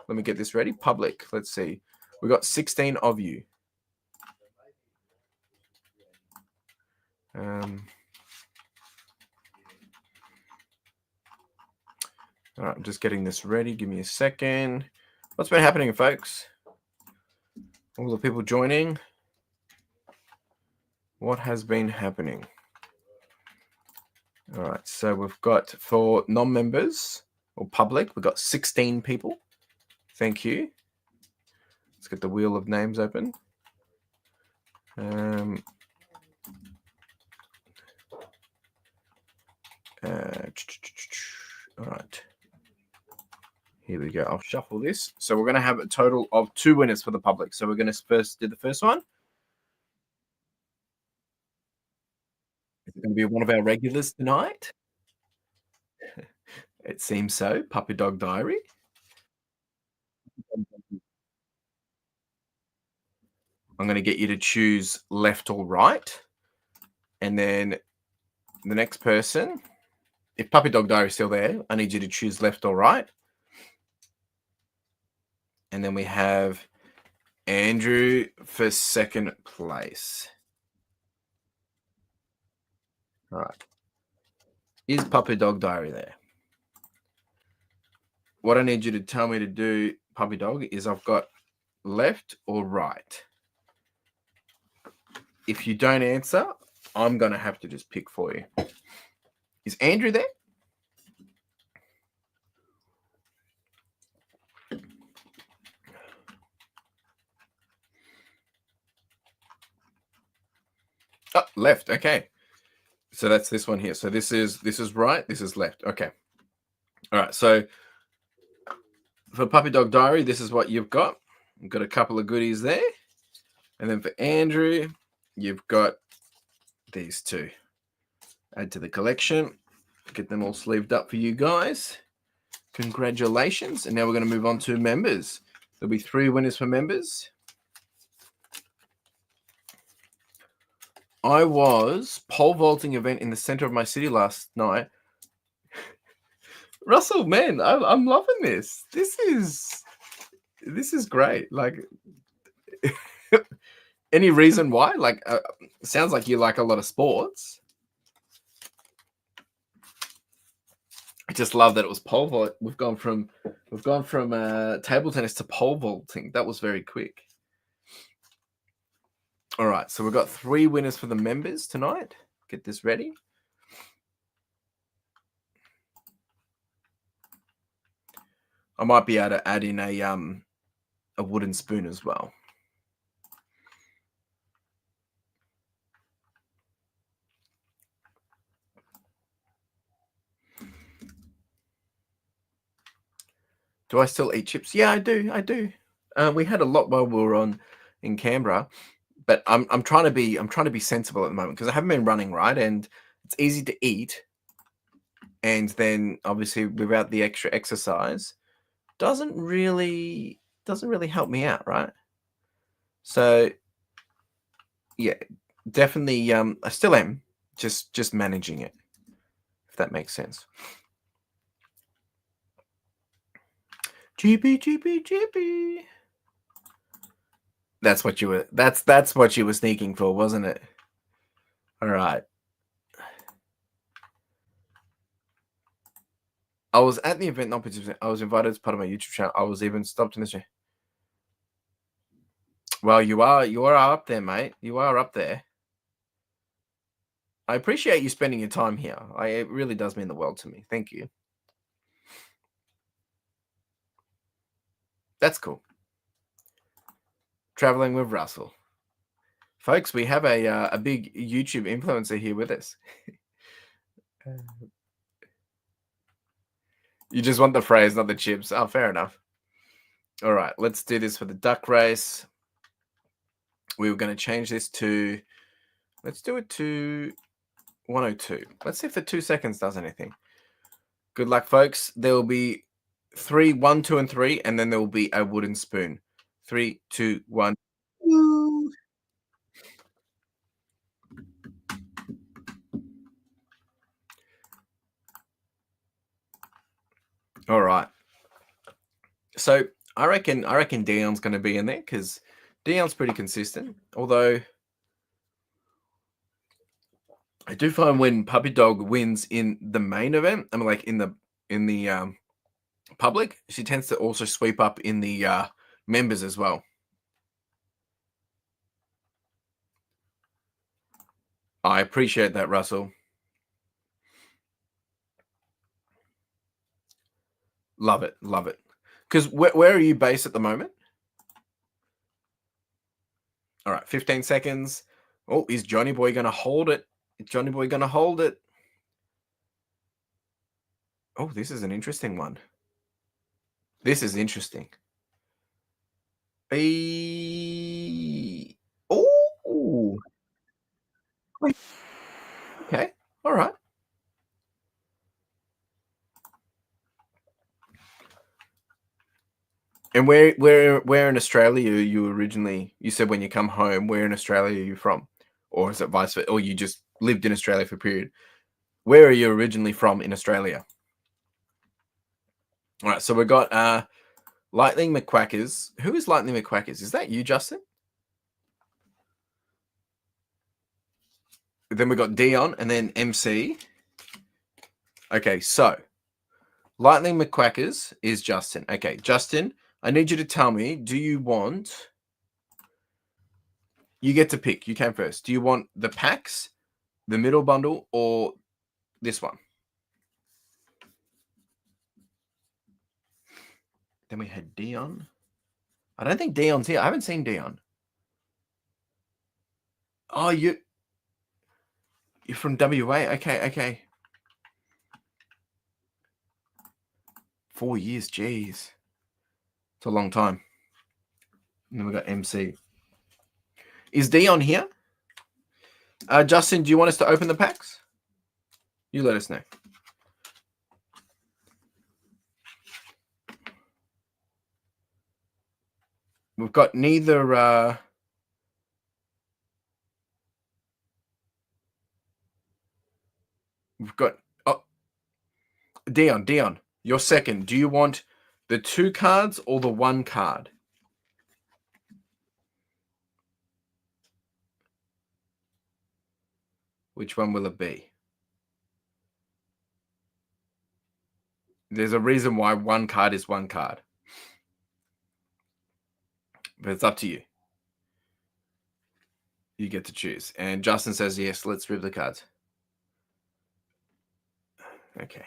Let me get this ready. Public, let's see. We got 16 of you. All right, I'm just getting this ready. Give me a second. What's been happening, folks? All the people joining. What has been happening? All right, so we've got for non-members or public, we've got 16 people. Thank you. Let's get the wheel of names open. All right. Here we go. I'll shuffle this. So we're going to have a total of 2 winners for the public. So we're going to first do the first one. Is it going to be one of our regulars tonight? It seems so. Puppy Dog Diary. I'm going to get you to choose left or right. And then the next person, if Puppy Dog Diary is still there, I need you to choose left or right. And then we have Andrew for second place. All right. Is Puppy Dog Diary there? What I need you to tell me to do, Puppy Dog, is I've got left or right. If you don't answer, I'm going to have to just pick for you. Is Andrew there? Oh, left. Okay. So that's this one here. So this is right. This is left. Okay. All right. So for Puppy Dog Diary, this is what you've got. You've got a couple of goodies there. And then for Andrew, you've got these 2. Add to the collection. Get them all sleeved up for you guys. Congratulations. And now we're going to move on to members. There'll be 3 winners for members. I was pole vaulting event in the center of my city last night. Russell, man, I'm loving this. This is great. Like, any reason why? Like, sounds like you like a lot of sports. I just love that it was pole vault. We've gone from table tennis to pole vaulting. That was very quick. All right, so we've got 3 winners for the members tonight. Get this ready. I might be able to add in a wooden spoon as well. Do I still eat chips? Yeah, I do. I do. We had a lot while we were in Canberra, but I'm trying to be sensible at the moment because I haven't been running, right, and it's easy to eat, and then obviously without the extra exercise, doesn't really help me out, right? So yeah, definitely. I still am Just managing it, if that makes sense. GP. That's what you were. That's what you were sneaking for, wasn't it? All right. I was at the event, not participating. I was invited as part of my YouTube channel. I was even stopped in the stream. Well, you are up there, mate. You are up there. I appreciate you spending your time here. It really does mean the world to me. Thank you. That's cool. Traveling with Russell. Folks, we have a big YouTube influencer here with us. You just want the phrase, not the chips. Oh, fair enough. All right, let's do this for the duck race. We were going to change this to, let's do it to 102. Let's see if the 2 seconds does anything. Good luck, folks. There will be 3, 1, 2, and 3, and then there will be a wooden spoon. 3, 2, 1. Woo! All right. So I reckon Dion's going to be in there because Dion's pretty consistent. Although I do find when Puppy Dog wins in the main event, I mean, like in the public, she tends to also sweep up in the members as well. I appreciate that, Russell. Love it. Love it. Because where are you based at the moment? All right, 15 seconds. Oh, is Johnny Boy going to hold it? Is Johnny Boy going to hold it? Oh, this is an interesting one. This is interesting. Oh. Okay. All right. And where in Australia are you originally? You said when you come home, where in Australia are you from? Or is it vice versa? Or you just lived in Australia for a period? Where are you originally from in Australia? All right, so we've got Lightning McQuackers. Who is Lightning McQuackers? Is that you, Justin? Then we got Dion and then MC. Okay, so Lightning McQuackers is Justin. Okay, Justin, I need you to tell me, do you want... You get to pick. You came first. Do you want the packs, the middle bundle, or this one? Then we had Dion. I don't think Dion's here. I haven't seen Dion. Oh, you're from WA. Okay. 4 years. Jeez. It's a long time. And then we got MC. Is Dion here? Justin, do you want us to open the packs? You let us know. We've got neither... We've got... Oh, Dion, you're second. Do you want the 2 cards or the 1 card? Which one will it be? There's a reason why 1 card is 1 card. But it's up to you. You get to choose. And Justin says, yes, let's rip the cards. Okay.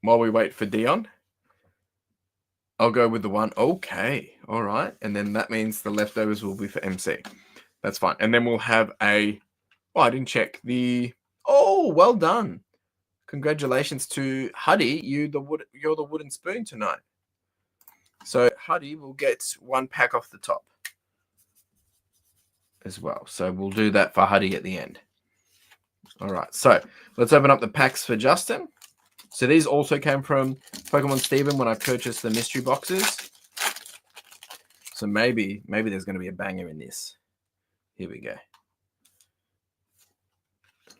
While we wait for Dion, I'll go with the 1. Okay. All right. And then that means the leftovers will be for MC. That's fine. And then we'll have a... Oh, I didn't check the... Oh, well done. Congratulations to Huddy. You're the wooden spoon tonight. So Huddy will get 1 pack off the top as well. So we'll do that for Huddy at the end. All right. So let's open up the packs for Justin. So these also came from Pokemon Steven when I purchased the mystery boxes. So maybe there's going to be a banger in this. Here we go.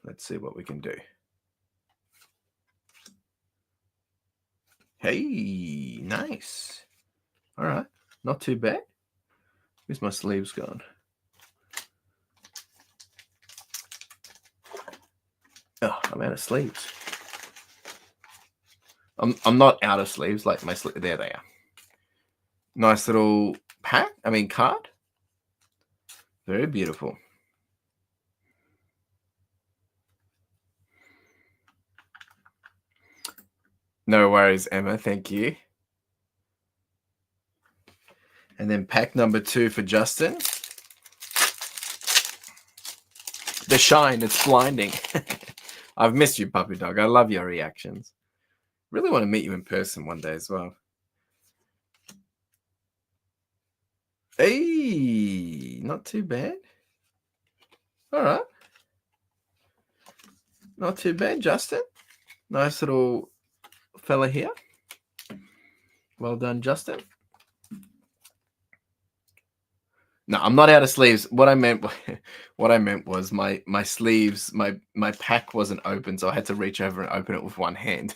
Let's see what we can do. Hey, nice. All right, not too bad. Where's my sleeves gone? Oh, I'm out of sleeves. I'm not out of sleeves, like my sleeve. There they are. Nice little card. Very beautiful. No worries, Emma. Thank you. And then pack number 2 for Justin. The shine, it's blinding. I've missed you, puppy dog. I love your reactions. Really want to meet you in person one day as well. Hey, not too bad. All right. Not too bad, Justin. Nice little fella here. Well done, Justin. No, I'm not out of sleeves. What I meant was my sleeves, my pack wasn't open, so I had to reach over and open it with one hand.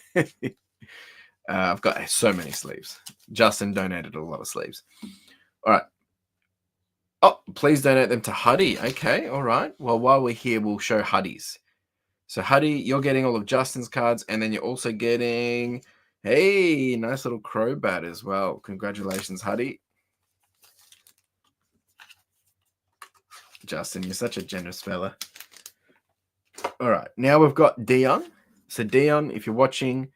I've got so many sleeves. Justin donated a lot of sleeves. All right. Oh, please donate them to Huddy. Okay, all right. Well, while we're here, we'll show Huddy's. So Huddy, you're getting all of Justin's cards, and then you're also getting, hey, nice little crow bat as well. Congratulations, Huddy. Justin, you're such a generous fella. All right, now we've got Dion. So Dion, if you're watching,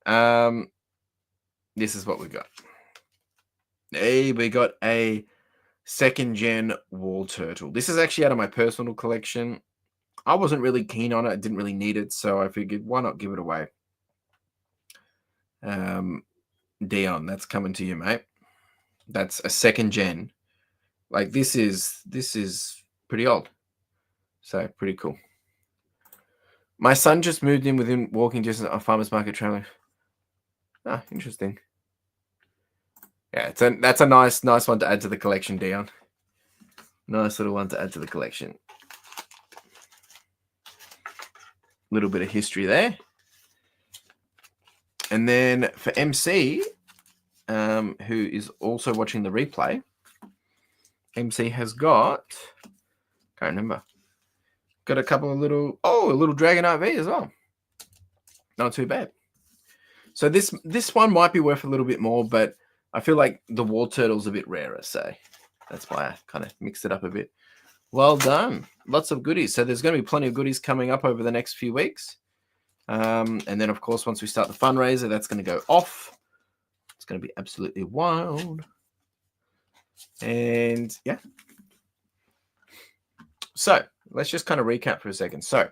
this is what we got. Hey, we got a 2nd gen wall turtle. This is actually out of my personal collection. I wasn't really keen on it. I didn't really need it, so I figured why not give it away. Dion, that's coming to you, mate. That's a 2nd gen. Like this is pretty old. So pretty cool. My son just moved in within walking distance of farmers market trailer. Ah, interesting. Yeah, that's a nice one to add to the collection, Dion. Nice little one to add to the collection. Little bit of history there. And then for MC, who is also watching the replay, MC has got, can't remember, got a couple of little, a little Dragonite V as well. Not too bad. So this one might be worth a little bit more, but I feel like the wall turtle's a bit rarer, so that's why I kind of mixed it up a bit. Well done. Lots of goodies. So there's going to be plenty of goodies coming up over the next few weeks. And then, of course, once we start the fundraiser, that's going to go off. It's going to be absolutely wild. And, yeah. So let's just kind of recap for a second. So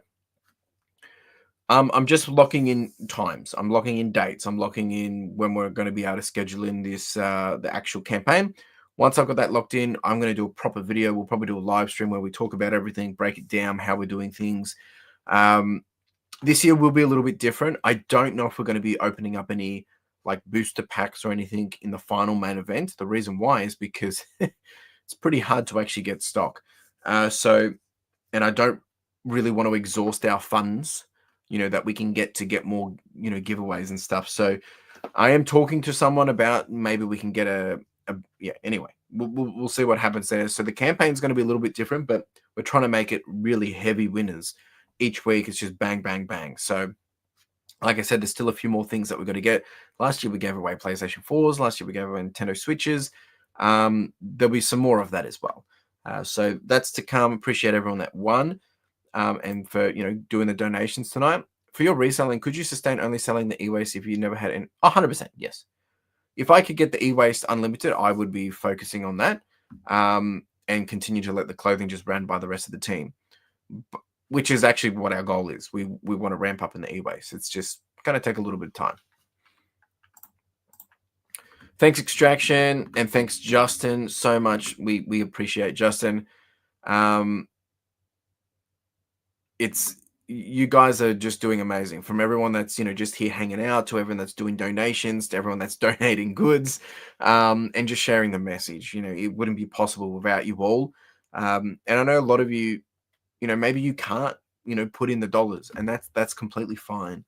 I'm just locking in times. I'm locking in dates. I'm locking in when we're going to be able to schedule in this the actual campaign. Once I've got that locked in, I'm going to do a proper video. We'll probably do a live stream where we talk about everything, break it down, how we're doing things. This year will be a little bit different. I don't know if we're going to be opening up any like booster packs or anything in the final main event. The reason why is because it's pretty hard to actually get stock. And I don't really want to exhaust our funds, that we can get more, giveaways and stuff. So I am talking to someone about maybe we can get anyway, we'll see what happens there. So the campaign's going to be a little bit different, but we're trying to make it really heavy winners. Each week it's just bang, bang, bang. So like I said, there's still a few more things that we're going to get. Last year we gave away PlayStation 4s. Last year we gave away Nintendo Switches. There'll be some more of that as well. So that's to come. Appreciate everyone that won. And for, doing the donations tonight. For your reselling, could you sustain only selling the e-waste if you never had any? 100%, yes. If I could get the e-waste unlimited, I would be focusing on that and continue to let the clothing just run by the rest of the team, which is actually what our goal is. We want to ramp up in the e-waste. It's just going to take a little bit of time. Thanks, Extraction, and thanks, Justin, so much. We appreciate Justin. You guys are just doing amazing. From everyone that's just here hanging out, to everyone that's doing donations, to everyone that's donating goods, and just sharing the message. It wouldn't be possible without you all. And I know a lot of you, maybe you can't, put in the dollars, and that's completely fine.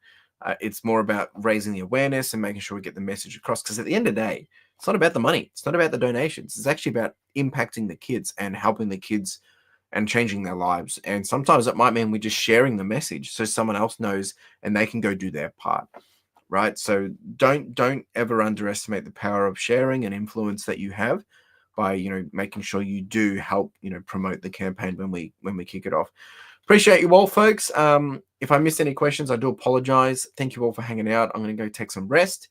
It's more about raising the awareness and making sure we get the message across. Because at the end of the day, it's not about the money. It's not about the donations. It's actually about impacting the kids and helping the kids and changing their lives. And sometimes it might mean we're just sharing the message so someone else knows and they can go do their part. Right. So don't ever underestimate the power of sharing and influence that you have by, making sure you do help, promote the campaign when we kick it off. Appreciate you all, folks. If I missed any questions, I do apologize. Thank you all for hanging out. I'm going to go take some rest,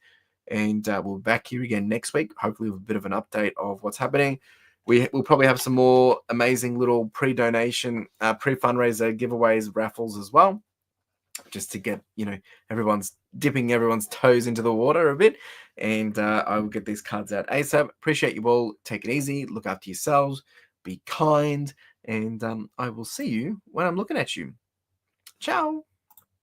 and we'll be back here again next week, hopefully with a bit of an update of what's happening. We'll probably have some more amazing little pre-donation, pre-fundraiser giveaways, raffles as well, just to get, everyone's dipping everyone's toes into the water a bit. And I will get these cards out ASAP. Appreciate you all. Take it easy. Look after yourselves. Be kind. And I will see you when I'm looking at you. Ciao.